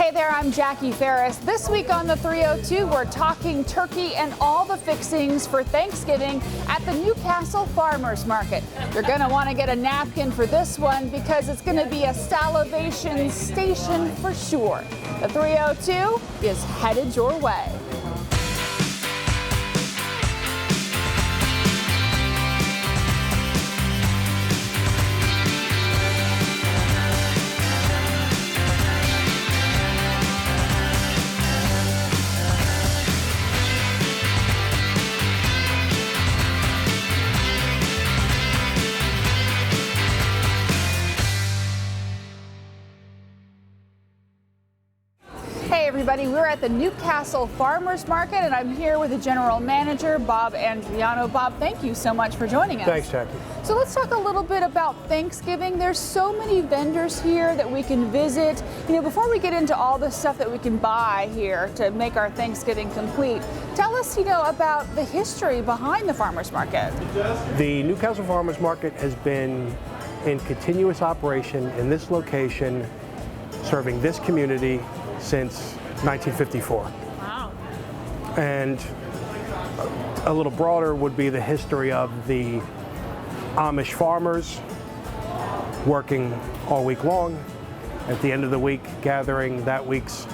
Hey there, I'm Jackie Ferris. This week on the 302, we're talking turkey and all the fixings for Thanksgiving at the Newcastle Farmers Market. You're going to want to get a napkin for this one because it's going to be a salivation station for sure. The 302 is headed your way. Hey everybody, we're at the Newcastle Farmers Market and I'm here with the General Manager, Bob Andriano. Bob, thank you so much for joining us. Thanks, Jackie. So let's talk a little bit about Thanksgiving. There's so many vendors here that we can visit. You know, before we get into all the stuff that we can buy here to make our Thanksgiving complete, tell us, about the history behind the Farmers Market. The Newcastle Farmers Market has been in continuous operation in this location, serving this community since 1954. Wow. And a little broader would be the history of the Amish farmers working all week long, at the end of the week gathering that week's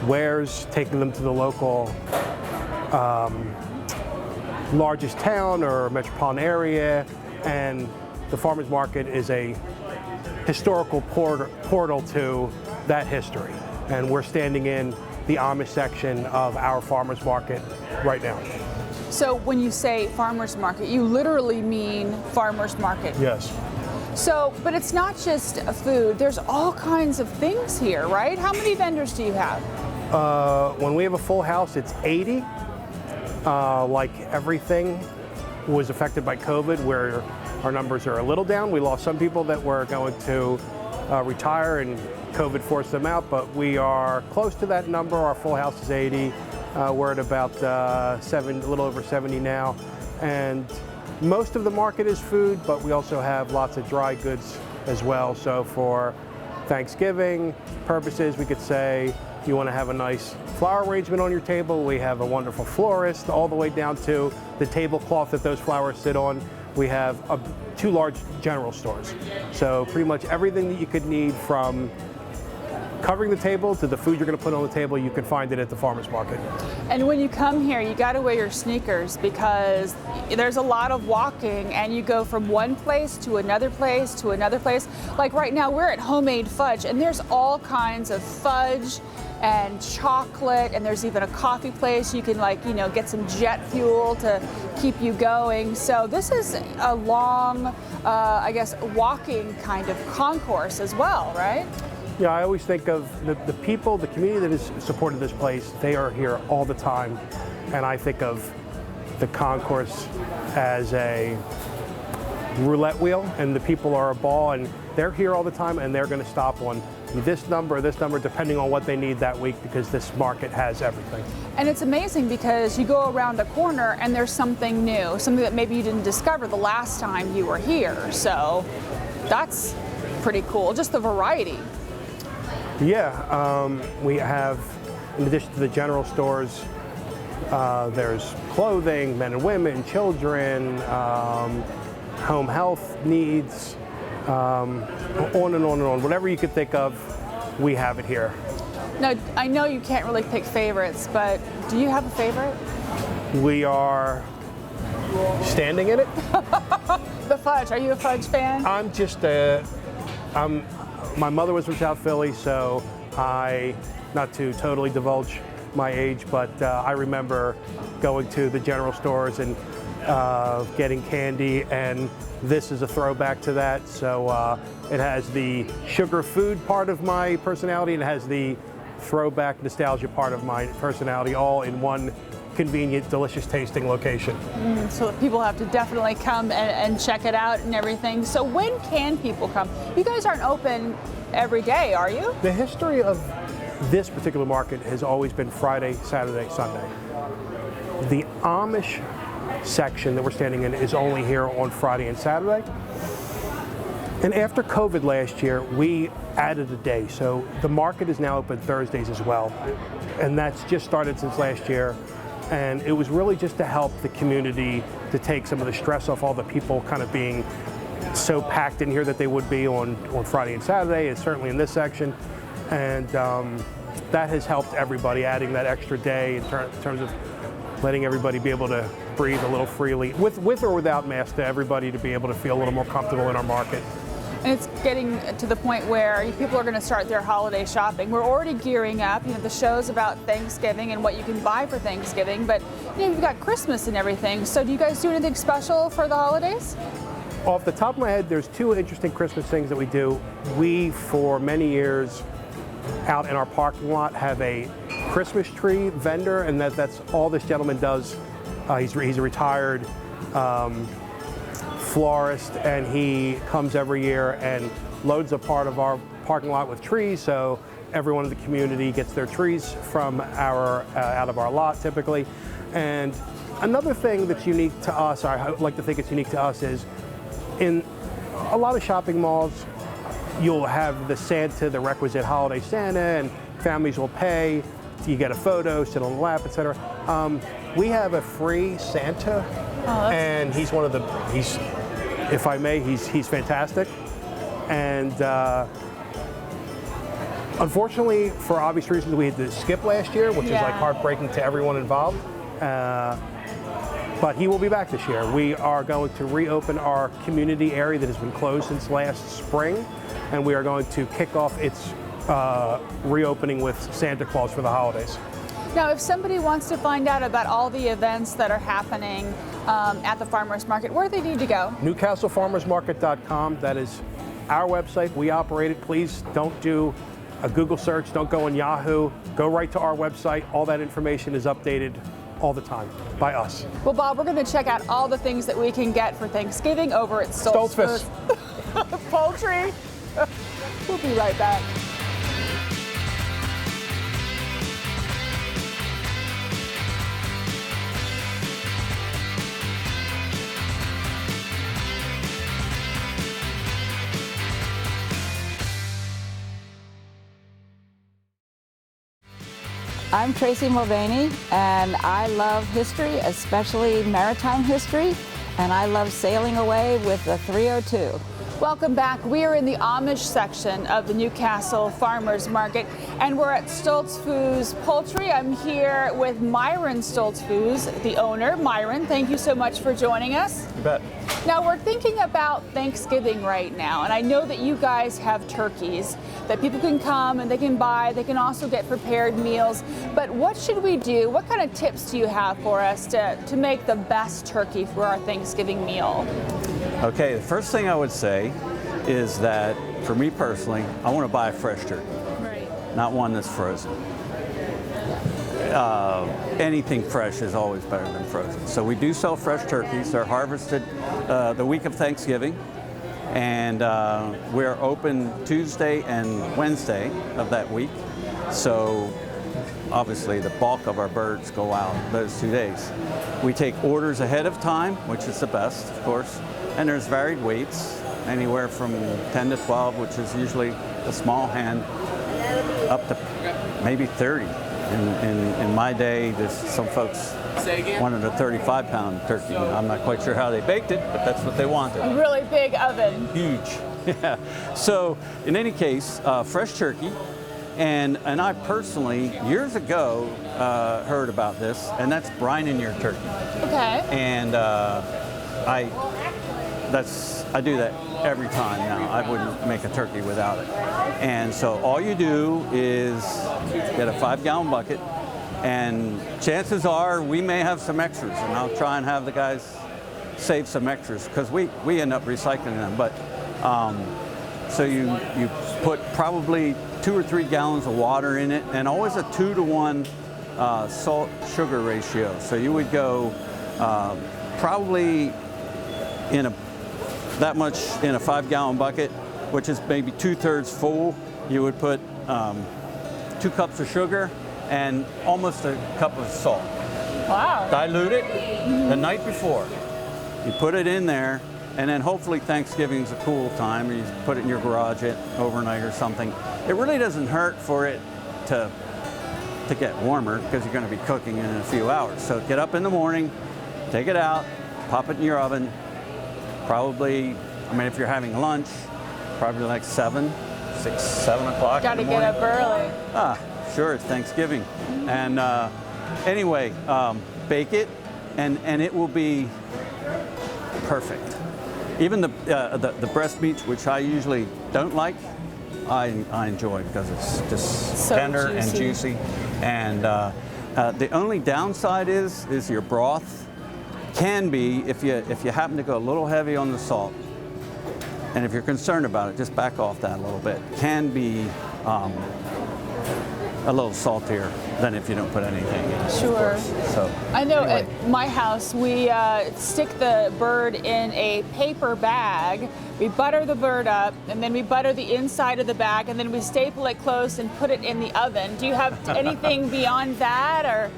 wares, taking them to the local largest town or metropolitan area, and the farmers market is a historical portal to that history. And we're standing in the Amish section of our farmers market right now. So when you say farmers market, you literally mean farmers market. Yes. So, but it's not just food. There's all kinds of things here, right? How many vendors do you have? When we have a full house, it's 80. Like everything was affected by COVID, where our numbers are a little down. We lost some people that were going to retire and COVID forced them out, but we are close to that number. Our full house is 80. We're at about a little over 70 now. And most of the market is food, but we also have lots of dry goods as well. So for Thanksgiving purposes, we could say you want to have a nice flower arrangement on your table. We have a wonderful florist, all the way down to the tablecloth that those flowers sit on. We have two large general stores. So pretty much everything that you could need, from covering the table to the food you're going to put on the table, you can find it at the farmers market. And when you come here, you got to wear your sneakers because there's a lot of walking and you go from one place to another place to another place. Like right now, we're at Homemade Fudge and there's all kinds of fudge and chocolate, and there's even a coffee place. You can get some jet fuel to keep you going. So this is a long, walking kind of concourse as well, right? Yeah, I always think of the people, the community that has supported this place. They are here all the time, and I think of the concourse as a roulette wheel, and the people are a ball, and they're here all the time, and they're going to stop on this number, depending on what they need that week, because this market has everything. And it's amazing because you go around a corner and there's something new, something that maybe you didn't discover the last time you were here. So that's pretty cool, just the variety. Yeah, we have, in addition to the general stores, there's clothing, men and women, children, home health needs, on and on and on. Whatever you could think of, we have it here. Now, I know you can't really pick favorites, but do you have a favorite? We are standing in it. The fudge. Are you a fudge fan? My mother was from South Philly, so not to totally divulge my age, but I remember going to the general stores and getting candy, and this is a throwback to that. So it has the sugar food part of my personality, and it has the throwback nostalgia part of my personality, all in one convenient, delicious tasting location. So people have to definitely come and check it out and everything. So when can people come? You guys aren't open every day, are you? The history of this particular market has always been Friday, Saturday, Sunday. The Amish section that we're standing in is only here on Friday and Saturday. And after COVID last year, we added a day. So the market is now open Thursdays as well. And that's just started since last year. And it was really just to help the community to take some of the stress off all the people kind of being so packed in here that they would be on Friday and Saturday, and certainly in this section. And that has helped everybody, adding that extra day in terms of letting everybody be able to breathe a little freely, with or without masks, to everybody to be able to feel a little more comfortable in our market. And it's getting to the point where people are going to start their holiday shopping. We're already gearing up. The show's about Thanksgiving and what you can buy for Thanksgiving, but you've got Christmas and everything. So do you guys do anything special for the holidays? Off the top of my head, there's two interesting Christmas things that we do. We, for many years, out in our parking lot, have a Christmas tree vendor, and that's all this gentleman does. He's a retired florist, and he comes every year and loads a part of our parking lot with trees, so everyone in the community gets their trees from out of our lot typically. And another thing that's unique to us, I like to think it's unique to us, is in a lot of shopping malls, you'll have the requisite holiday Santa, and families will pay. You get a photo, sit on the lap, etc. We have a free Santa, and he's if I may, he's fantastic. And unfortunately, for obvious reasons, we had to skip last year, which is like heartbreaking to everyone involved. But he will be back this year. We are going to reopen our community area that has been closed since last spring, and we are going to kick off its reopening with Santa Claus for the holidays. Now, if somebody wants to find out about all the events that are happening at the farmers market, where do they need to go? NewcastleFarmersMarket.com. That is our website. We operate it. Please don't do a Google search. Don't go on Yahoo. Go right to our website. All that information is updated all the time by us. Well, Bob, we're going to check out all the things that we can get for Thanksgiving over at Stoltz Foods. Poultry. We'll be right back. I'm Tracy Mulvaney, and I love history, especially maritime history, and I love sailing away with the 302. Welcome back. We are in the Amish section of the Newcastle Farmers Market, and we're at Stoltz Foods Poultry. I'm here with Myron Stoltz Foods, the owner. Myron, thank you so much for joining us. You bet. Now, we're thinking about Thanksgiving right now, and I know that you guys have turkeys that people can come and they can buy. They can also get prepared meals. But what should we do? What kind of tips do you have for us to make the best turkey for our Thanksgiving meal? Okay, the first thing I would say is that for me personally, I want to buy a fresh turkey, Right. not one that's frozen. Anything fresh is always better than frozen. So we do sell fresh turkeys. They're harvested the week of Thanksgiving, and we're open Tuesday and Wednesday of that week. So obviously the bulk of our birds go out those 2 days. We take orders ahead of time, which is the best, of course, and there's varied weights, anywhere from 10 to 12, which is usually a small hand, up to maybe 30. In my day, there's some folks wanted a 35-pound turkey. I'm not quite sure how they baked it, but that's what they wanted. A really big oven. Huge. Yeah. So in any case, fresh turkey. And I personally, years ago, heard about this, and that's brining your turkey. Okay. And I do that every time now. I wouldn't make a turkey without it. And so all you do is get a 5-gallon bucket, and chances are we may have some extras, and I'll try and have the guys save some extras because we end up recycling them. But so you put probably 2 or 3 gallons of water in it, and always a 2-to-1 salt sugar ratio. So you would go probably that much in a 5-gallon bucket, which is maybe 2/3 full. You would put 2 cups of sugar and almost a cup of salt. Wow. Dilute it the night before. You put it in there, And then hopefully Thanksgiving's a cool time, or you put it in your garage overnight or something. It really doesn't hurt for it to get warmer because you're going to be cooking in a few hours. So get up in the morning, take it out, pop it in your oven. Probably, I mean, if you're having lunch, probably like 7 o'clock. Got to get up early. Ah, sure, it's Thanksgiving. And anyway, bake it, and it will be perfect. Even the breast meat, which I usually don't like, I enjoy because it's just So tender juicy. and juicy. And the only downside is your broth can be, if you happen to go a little heavy on the salt, and if you're concerned about it, just back off that a little bit. Can be a little saltier than if you don't put anything in. Sure. So I know anyway. at my house, we stick the bird in a paper bag. We butter the bird up, and then we butter the inside of the bag, and then we staple it close and put it in the oven. Do you have anything beyond that, or?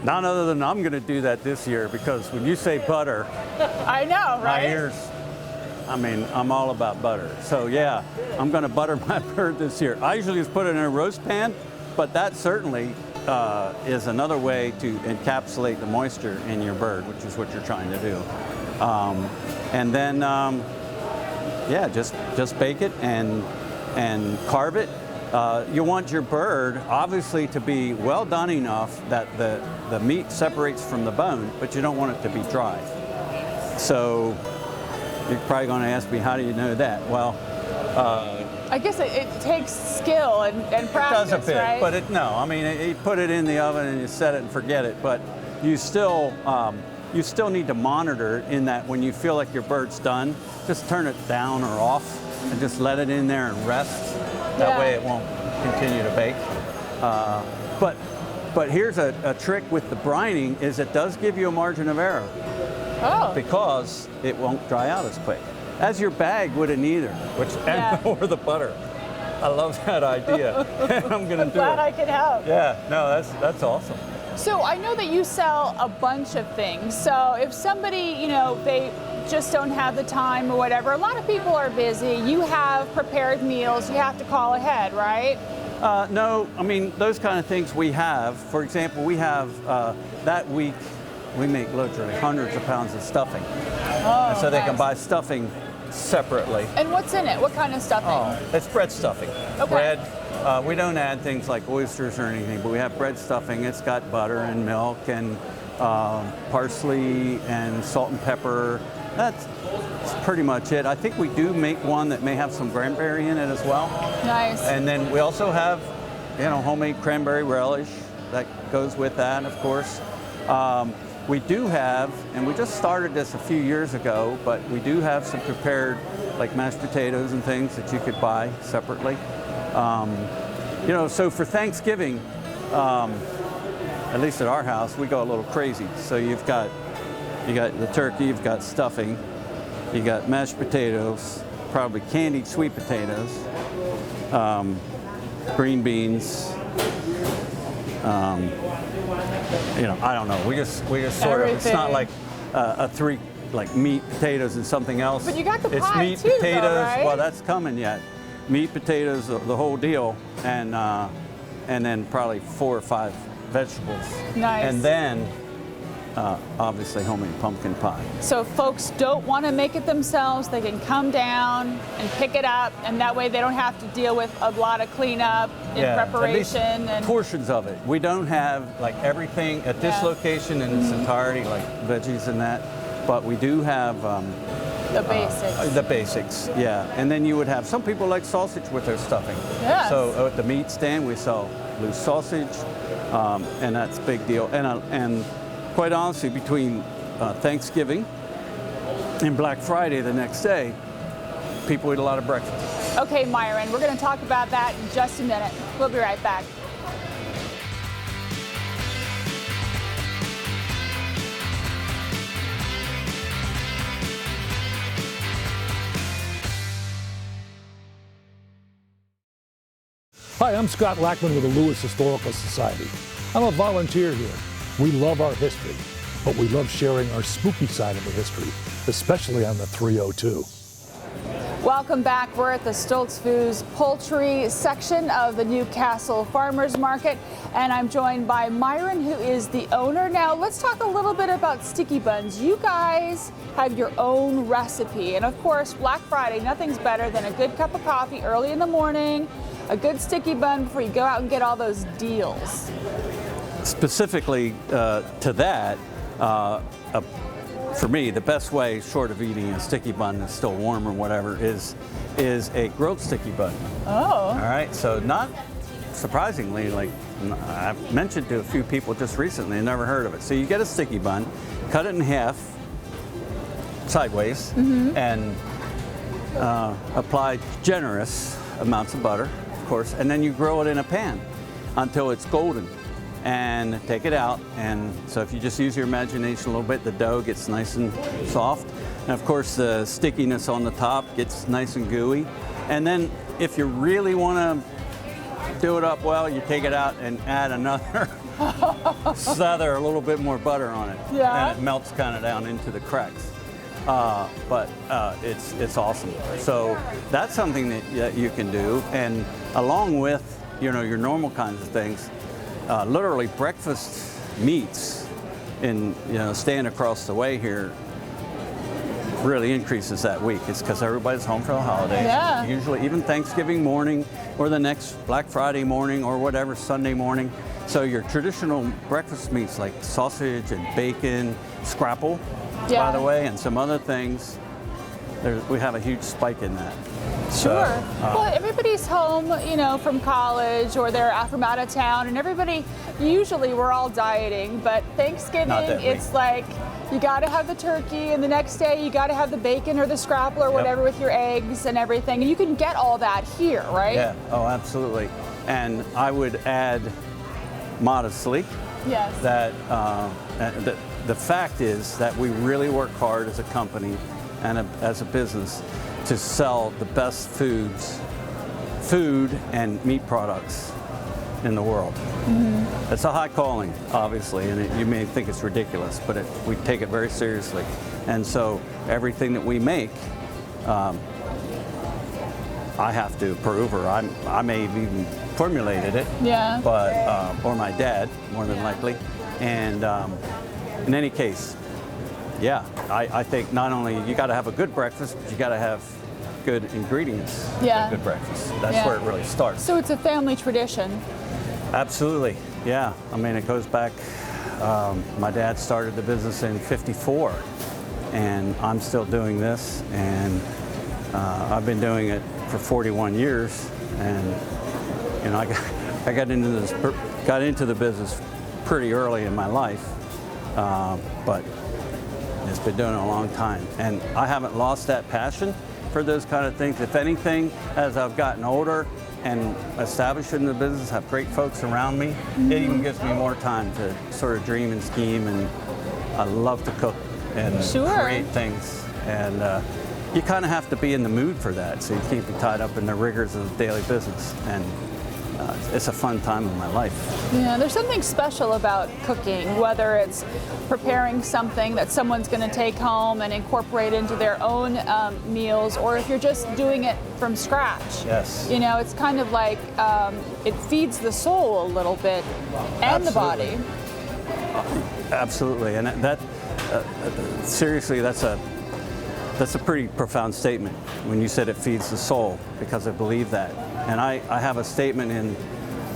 None other than I'm going to do that this year, because when you say butter, I know, right? my ears, I mean, I'm all about butter. So yeah, I'm going to butter my bird this year. I usually just put it in a roast pan, but that certainly is another way to encapsulate the moisture in your bird, which is what you're trying to do. And then, yeah, just bake it and carve it. You want your bird obviously to be well done enough that the meat separates from the bone, but you don't want it to be dry. So you're probably going to ask me, how do you know that? Well, I guess it takes skill and practice, it does a bit, right? but no. I mean, you put it in the oven and you set it and forget it. But you still need to monitor in that when you feel like your bird's done, just turn it down or off and just let it in there and rest. That Yeah. way it won't continue to bake. But here's a trick with the brining, is it does give you a margin of error Oh, because it won't dry out as quick as your bag wouldn't either, Yeah. or the butter. I love that idea. I'm gonna do glad it. I could help. Yeah, no, that's awesome. So I know that you sell a bunch of things. So if somebody, they just don't have the time or whatever, a lot of people are busy. You have prepared meals. You have to call ahead, right? No, I mean, those kind of things we have. For example, we have that week, we make literally hundreds of pounds of stuffing. Oh, And so they can nice. buy stuffing separately. And what's in it? What kind of stuffing? Oh, it's bread stuffing. Okay. Bread. We don't add things like oysters or anything, but we have bread stuffing. It's got butter and milk and parsley and salt and pepper. That's pretty much it. I think we do make one that may have some cranberry in it as well. Nice. And then we also have, homemade cranberry relish that goes with that, of course. We do have, and we just started this a few years ago, but we do have some prepared, like mashed potatoes and things that you could buy separately. So for Thanksgiving, at least at our house, we go a little crazy. So you got the turkey, you've got stuffing, you got mashed potatoes, probably candied sweet potatoes, green beans. I don't know. We just sort of. It's not Everything. like three like meat, potatoes, and something else. But you got the it's pie meat, too, though, potatoes. right? Well, that's coming yet. Meat, potatoes, the whole deal, and then probably 4 or 5 vegetables. Nice. And then obviously homemade pumpkin pie. So if folks don't want to make it themselves, they can come down and pick it up, and that way they don't have to deal with a lot of cleanup in preparation. At least and portions of it. We don't have like everything at this Yeah. location in its entirety, like veggies and that, but we do have the basics. the basics, yeah. And then you would have, some people like sausage with their stuffing. Yes. So at the meat stand, we sell loose sausage, and that's a big deal. And quite honestly, between Thanksgiving and Black Friday the next day, people eat a lot of breakfast. Okay, Myron, we're going to talk about that in just a minute. We'll be right back. Hi, I'm Scott Lackman with the Lewis Historical Society. I'm a volunteer here. We love our history. but we love sharing our spooky side of the history, especially on the 302. Welcome back. We're at the Stoltz Foods poultry section of the Newcastle Farmers Market, and I'm joined by Myron, who is the owner. Now, let's talk a little bit about sticky buns. You guys have your own recipe, and of course, Black Friday, nothing's better than a good cup of coffee early in the morning, a good sticky bun before you go out and get all those deals. Specifically to that, for me, the best way, short of eating a sticky bun that's still warm or whatever, is a grilled sticky bun. Oh. All right, so not surprisingly, like I've mentioned to a few people just recently, never heard of it. So you get a sticky bun, cut it in half, sideways, and apply generous amounts of butter, of course, and then you grill it in a pan until it's golden. And take it out, and so if you just use your imagination a little bit, the dough gets nice and soft, and of course the stickiness on the top gets nice and gooey. And then if you really want to do it up well, you take it out and add another slather a little bit more butter on it, Yeah. and it melts kind of down into the cracks. But it's awesome. So that's something that you can do, and along with your normal kinds of things. Literally breakfast meats in staying across the way here really increases that week. It's because everybody's home for the holidays. Yeah. Usually even Thanksgiving morning or the next Black Friday morning or whatever, Sunday morning. So your traditional breakfast meats like sausage and bacon, scrapple, Yeah. by the way, and some other things, we have a huge spike in that. Sure. So, Well, everybody's home, from college or they're from out of town, and usually we're all dieting, but Thanksgiving, Not that it's week. like you got to have the turkey, and the next day you got to have the bacon or the scrapple or whatever with your eggs and everything, and you can get all that here, right? Yeah, oh, absolutely. And I would add modestly Yes. that the fact is that we really work hard as a company and as a business to sell the best food and meat products in the world. It's a high calling, obviously, and you may think it's ridiculous, but we take it very seriously. And so everything that we make, I have to approve, or I may have even formulated it. Yeah. But or my dad, more than likely. And in any case, yeah, I think not only you got to have a good breakfast, but you got to have good ingredients for Yeah. a good breakfast. That's Yeah. where it really starts. So it's a family tradition. Absolutely, yeah. I mean, it goes back. My dad started the business in '54, and I'm still doing this, and I've been doing it for 41 years. And I got into the business pretty early in my life, but it's been doing it a long time, and I haven't lost that passion for those kind of things. If anything, as I've gotten older and established in the business, have great folks around me, it even gives me more time to sort of dream and scheme, and I love to cook and Sure. create things. And you kind of have to be in the mood for that, so you can't be tied up in the rigors of the daily business. And it's a fun time in my life. Yeah, there's something special about cooking, whether it's preparing something that someone's going to take home and incorporate into their own meals, or if you're just doing it from scratch. Yes. It's kind of like it feeds the soul a little bit and the body. Absolutely, and that seriously, that's a pretty profound statement when you said it feeds the soul, because I believe that. And I have a statement in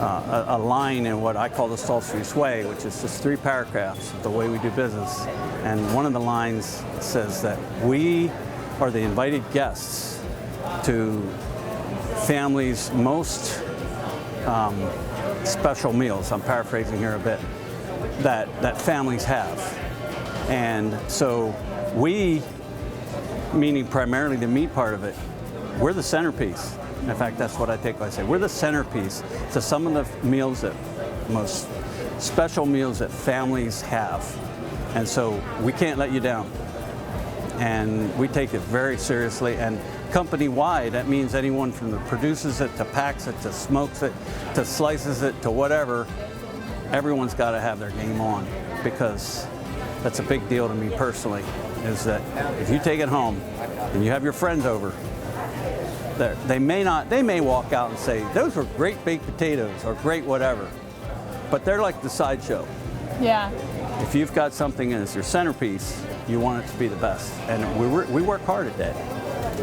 a line in what I call the Stoltz Foods Way, which is just 3 paragraphs of the way we do business. And one of the lines says that we are the invited guests to families' most special meals. I'm paraphrasing here a bit, that families have. And so we, meaning primarily the meat part of it, we're the centerpiece. In fact, that's what I think when I say we're the centerpiece to some of the meals, that most special meals that families have. And so we can't let you down. And we take it very seriously. And company-wide, that means anyone from the produces it to packs it to smokes it to slices it to whatever, everyone's got to have their game on, because that's a big deal to me personally, is that if you take it home and you have your friends over, they may walk out and say, those were great baked potatoes or great whatever, but they're like the sideshow. Yeah. If you've got something as your centerpiece, you want it to be the best. And we work hard at that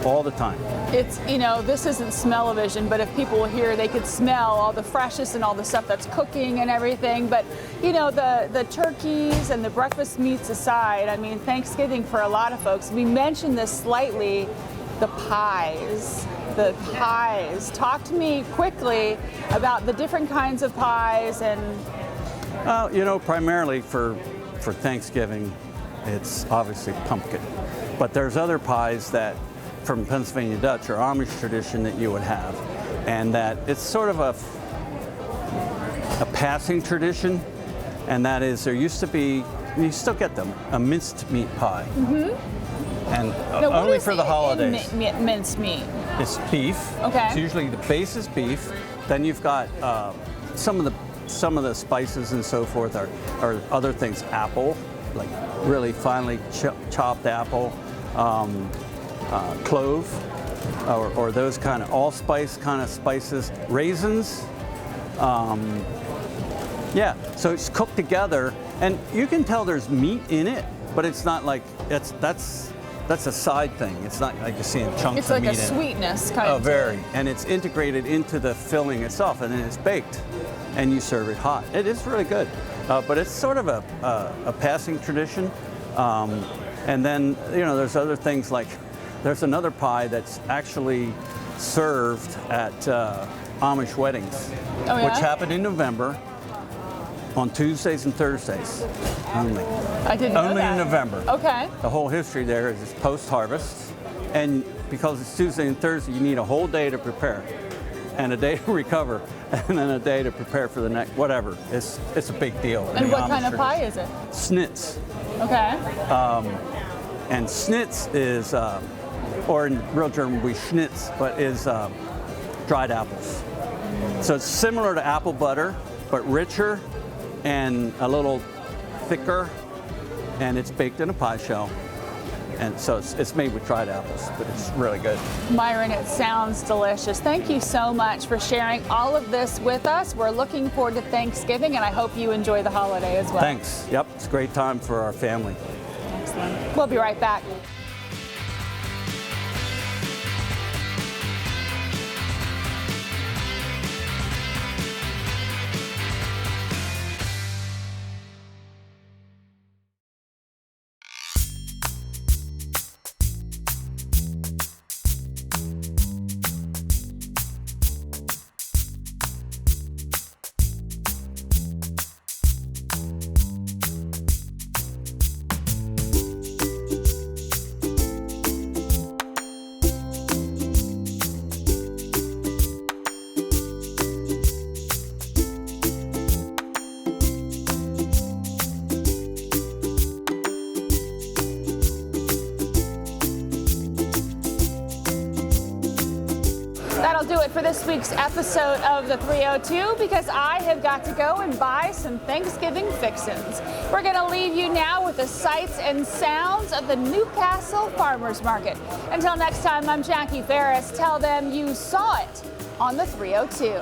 all the time. It's, you know, this isn't smell-o-vision, but if people were here, they could smell all the freshness and all the stuff that's cooking and everything. But, you know, the turkeys and the breakfast meats aside, I mean, Thanksgiving for a lot of folks, we mentioned this slightly, the pies. The pies. Talk to me quickly about the different kinds of pies and... You know, primarily for Thanksgiving, it's obviously pumpkin. But there's other pies that, from Pennsylvania Dutch or Amish tradition, that you would have. And that it's sort of a passing tradition. And that is, there used to be, and you still get them, a minced meat pie. Mm-hmm. And now, only for the holidays. Minced meat? It's beef. Okay. It's usually the base is beef. Then you've got some of the spices and so forth are other things. Apple, like really finely chopped apple, clove, or those kind of allspice kind of spices. Raisins. Yeah. So it's cooked together, and you can tell there's meat in it, but it's not like that's a side thing. It's not like you're seeing chunks of meat in it. It's like a sweetness kind of. Oh, very. And it's integrated into the filling itself, and then it's baked, and you serve it hot. It is really good. But it's sort of a passing tradition. And then, you know, there's other things like, there's another pie that's actually served at Amish weddings, Oh, yeah? which happen in November on Tuesdays and Thursdays only. I didn't know Only that. in November. Okay. The whole history there is it's post-harvest, and because it's Tuesday and Thursday, you need a whole day to prepare, and a day to recover, and then a day to prepare for the next whatever. It's a big deal. And what kind of pie is it? Schnitz. Okay. And schnitz is, or in real German, we schnitz, but is dried apples. So it's similar to apple butter, but richer and a little thicker, and it's baked in a pie shell. And so it's made with dried apples, but it's really good. Myron, it sounds delicious. Thank you so much for sharing all of this with us. We're looking forward to Thanksgiving, and I hope you enjoy the holiday as well. Thanks. Yep, it's a great time for our family. Excellent. We'll be right back. That'll do it for this week's episode of the 302 because I have got to go and buy some Thanksgiving fixins. We're going to leave you now with the sights and sounds of the Newcastle Farmers Market. Until next time, I'm Jackie Ferris. Tell them you saw it on the 302.